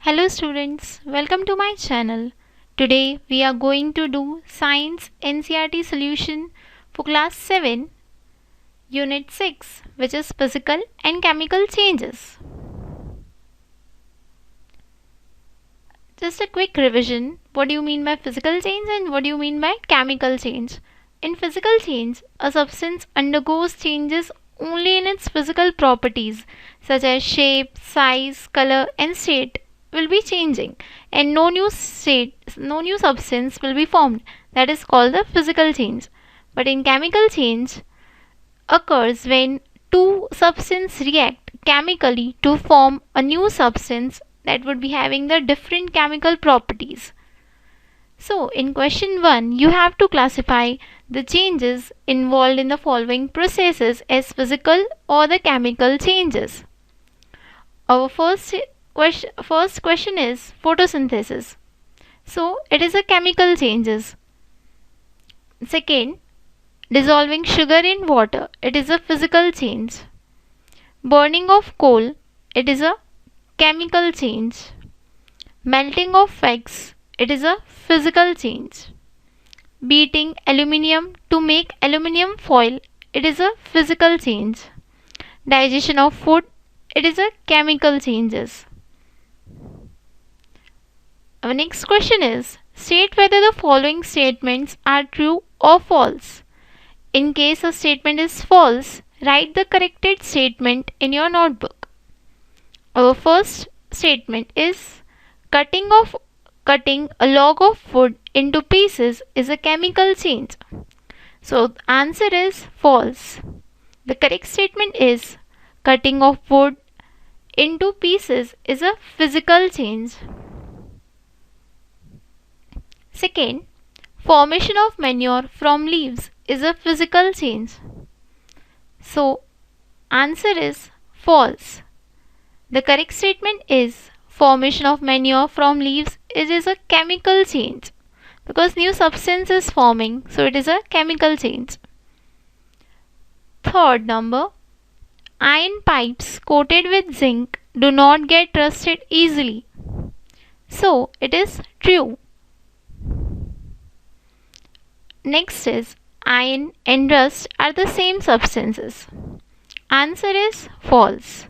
Hello students, welcome to my channel. Today we are going to do Science NCERT solution for class 7, unit 6, which is physical and chemical changes. Just a quick revision. What do you mean by physical change and what do you mean by chemical change? In physical change, a substance undergoes changes only in its physical properties such as shape, size, color and state will be changing, and no new substance will be formed. That is called the physical change. But in chemical change occurs when two substances react chemically to form a new substance that would be having the different chemical properties. So in question 1, you have to classify the changes involved in the following processes as physical or the chemical changes. Our first question is photosynthesis. So it is a chemical changes. Second, dissolving sugar in water. It is a physical change. Burning of coal. It is a chemical change. Melting of wax. It is a physical change. Beating aluminium to make aluminium foil. It is a physical change. Digestion of food. It is a chemical changes. Our next question is, state whether the following statements are true or false. In case a statement is false, write the corrected statement in your notebook. Our first statement is, cutting a log of wood into pieces is a chemical change. So the answer is false. The correct statement is, cutting of wood into pieces is a physical change. Second, formation of manure from leaves is a physical change. So, answer is false. The correct statement is, formation of manure from leaves is a chemical change because new substance is forming, so it is a chemical change. Third number, iron pipes coated with zinc do not get rusted easily. So, it is true. Next is, iron and rust are the same substances. Answer is false.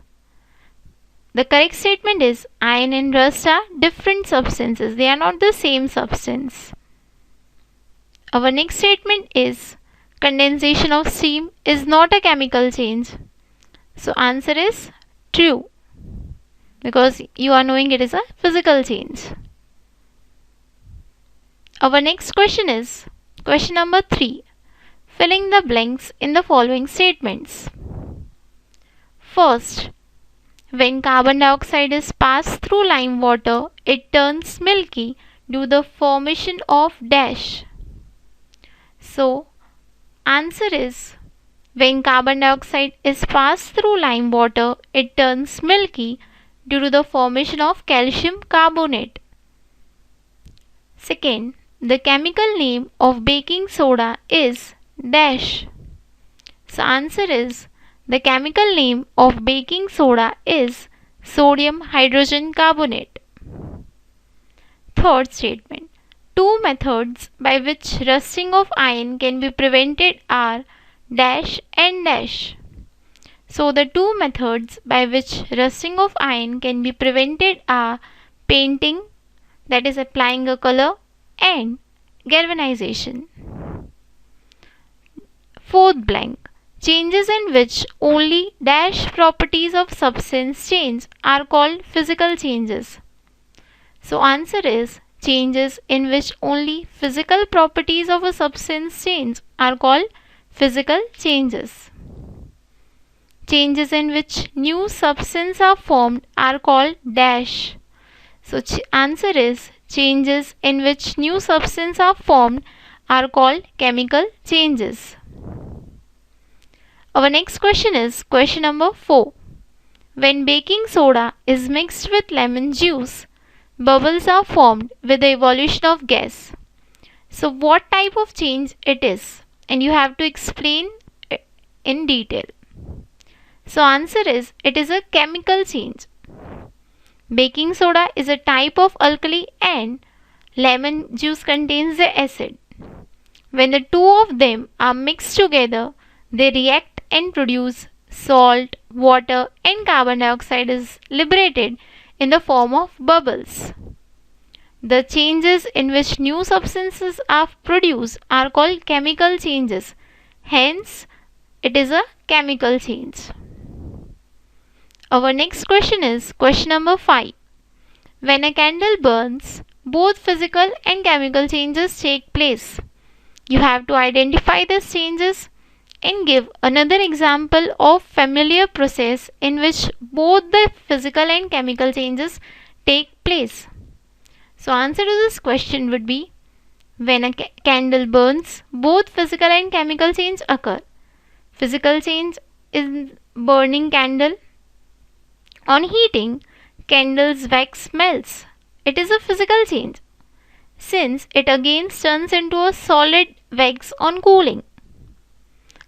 The correct statement is, iron and rust are different substances. They are not the same substance. Our next statement is, condensation of steam is not a chemical change. So answer is true because you are knowing it is a physical change. Our next question is, question number 3. Filling the blanks in the following statements. First, when carbon dioxide is passed through lime water, it turns milky due to the formation of dash. So, answer is, when carbon dioxide is passed through lime water, it turns milky due to the formation of calcium carbonate. Second, the chemical name of baking soda is dash. So answer is, the chemical name of baking soda is sodium hydrogen carbonate. Third statement, two methods by which rusting of iron can be prevented are dash and dash. So the two methods by which rusting of iron can be prevented are painting, that is applying a color, and galvanization. Fourth blank, changes in which only dash properties of substance change are called physical changes. So answer is, changes in which only physical properties of a substance change are called physical changes. Changes in which new substances are formed are called dash. So answer is, changes in which new substances are formed are called chemical changes. Our next question is question number 4. When baking soda is mixed with lemon juice, bubbles are formed with the evolution of gas. So what type of change it is? And you have to explain in detail. So answer is, it is a chemical change. Baking soda is a type of alkali and lemon juice contains the acid. When the two of them are mixed together, they react and produce salt, water, and carbon dioxide is liberated in the form of bubbles. The changes in which new substances are produced are called chemical changes. Hence, it is a chemical change. Our next question is question number 5. When a candle burns, both physical and chemical changes take place. You have to identify these changes and give another example of familiar process in which both the physical and chemical changes take place. So answer to this question would be when a candle burns, both physical and chemical change occur. Physical change is burning candle. On heating, candle's wax melts. It is a physical change since it again turns into a solid wax on cooling.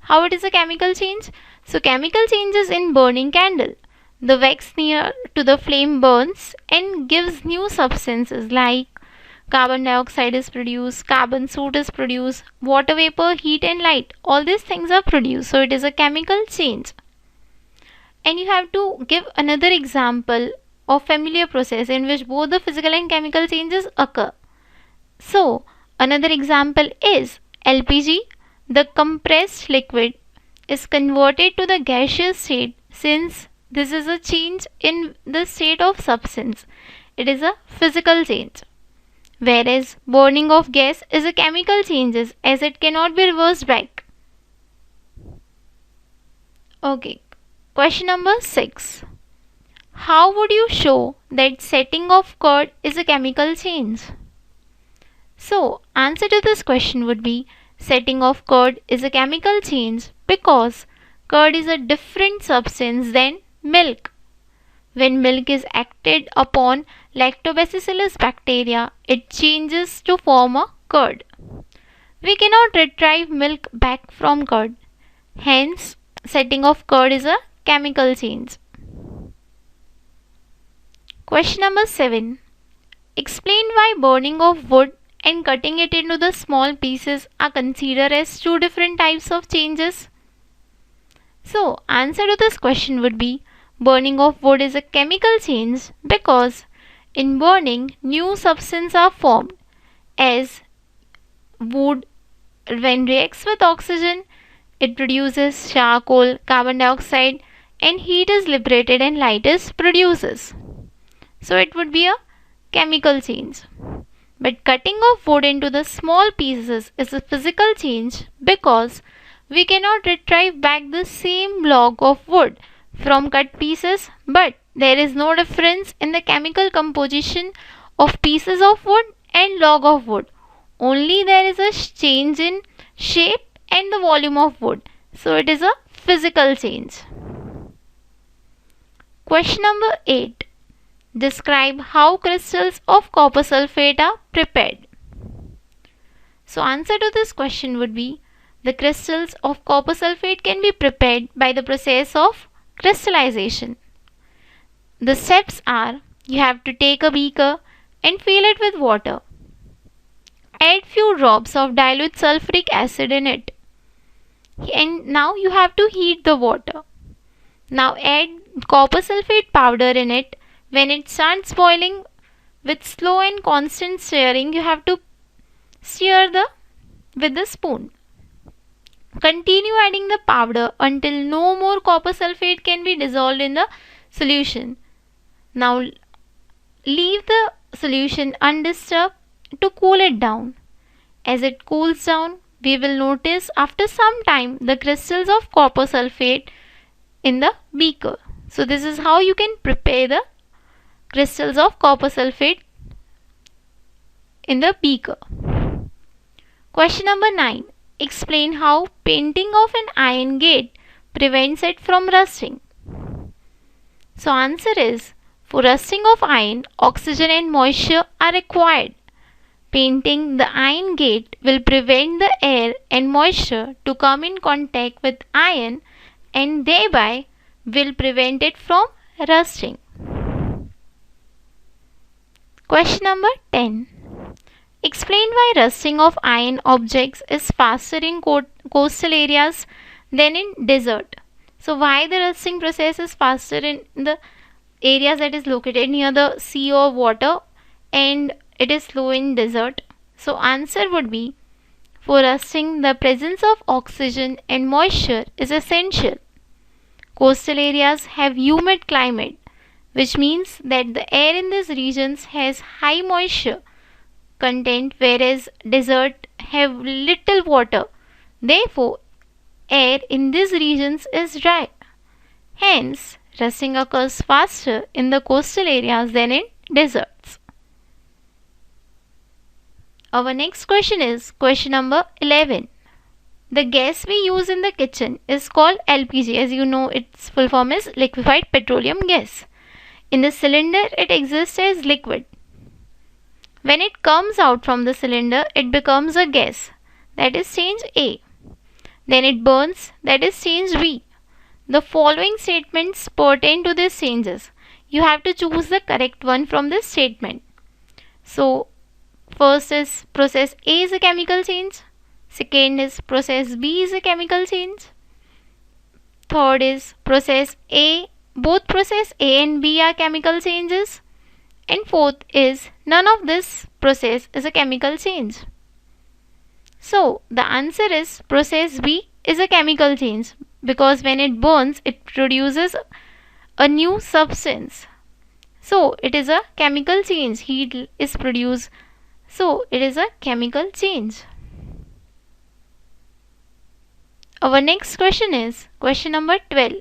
How it is a chemical change? So chemical changes in burning candle. The wax near to the flame burns and gives new substances like carbon dioxide is produced, carbon soot is produced, water vapor, heat and light. All these things are produced. So it is a chemical change. And you have to give another example of familiar process in which both the physical and chemical changes occur. So another example is LPG. The compressed liquid is converted to the gaseous state since this is a change in the state of substance. It is a physical change. Whereas burning of gas is a chemical change as it cannot be reversed back. Okay. Question number 6. How would you show that setting of curd is a chemical change? So, answer to this question would be setting of curd is a chemical change because curd is a different substance than milk. When milk is acted upon lactobacillus bacteria, it changes to form a curd. We cannot retrieve milk back from curd. Hence, setting of curd is a chemical change. Question number 7. Explain why burning of wood and cutting it into the small pieces are considered as two different types of changes. So, answer to this question would be burning of wood is a chemical change because in burning new substances are formed as wood when reacts with oxygen it produces charcoal, carbon dioxide and heat is liberated and light is produces. So it would be a chemical change. But cutting of wood into the small pieces is a physical change because we cannot retrieve back the same block of wood from cut pieces, but there is no difference in the chemical composition of pieces of wood and log of wood. Only there is a change in shape and the volume of wood. So it is a physical change. Question number 8. Describe how crystals of copper sulfate are prepared. So answer to this question would be the crystals of copper sulfate can be prepared by the process of crystallization. The steps are you have to take a beaker and fill it with water. Add few drops of dilute sulfuric acid in it. And now you have to heat the water. Now add copper sulfate powder in it. When it starts boiling with slow and constant stirring, you have to stir with the spoon. Continue adding the powder until no more copper sulfate can be dissolved in the solution. Now leave the solution undisturbed to cool it down. As it cools down, we will notice after some time the crystals of copper sulfate in the beaker. So this is how you can prepare the crystals of copper sulfate in the beaker. Question number 9. Explain how painting of an iron gate prevents it from rusting. So answer is for rusting of iron, oxygen and moisture are required. Painting the iron gate will prevent the air and moisture to come in contact with iron and thereby will prevent it from rusting. Question number 10. Explain why rusting of iron objects is faster in coastal areas than in desert. So why the rusting process is faster in the areas that is located near the sea or water and it is slow in desert? So answer would be, for rusting the presence of oxygen and moisture is essential. Coastal areas have humid climate, which means that the air in these regions has high moisture content, whereas desert have little water. Therefore, air in these regions is dry. Hence, rusting occurs faster in the coastal areas than in deserts. Our next question is question number 11. The gas we use in the kitchen is called LPG. As you know, its full form is liquefied petroleum gas. In the cylinder, it exists as liquid. When it comes out from the cylinder, it becomes a gas, that is change A. Then it burns, that is change B. The following statements pertain to these changes. You have to choose the correct one from this statement. So, first is process A is a chemical change. Second is process B is a chemical change. Third is process A. Both process A and B are chemical changes. And fourth is none of this process is a chemical change. So the answer is process B is a chemical change because when it burns it produces a new substance. So it is a chemical change. Heat is produced. So it is a chemical change. Our next question is question number 12.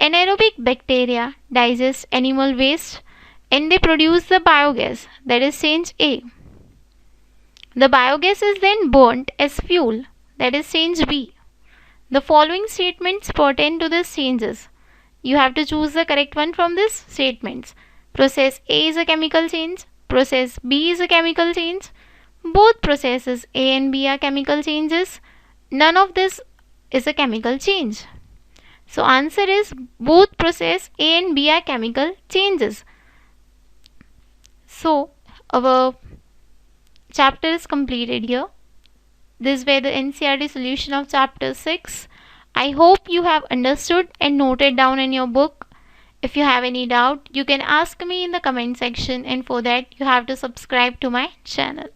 Anaerobic bacteria digest animal waste and they produce the biogas, that is change A. The biogas is then burnt as fuel, that is change B. The following statements pertain to these changes. You have to choose the correct one from these statements. Process A is a chemical change. Process B is a chemical change. Both processes A and B are chemical changes. None of this is a chemical change. So answer is both process A and B are chemical changes. So our chapter is completed here. This were the NCERT solution of chapter 6. I hope you have understood and noted down in your book. If you have any doubt, you can ask me in the comment section, and for that you have to subscribe to my channel.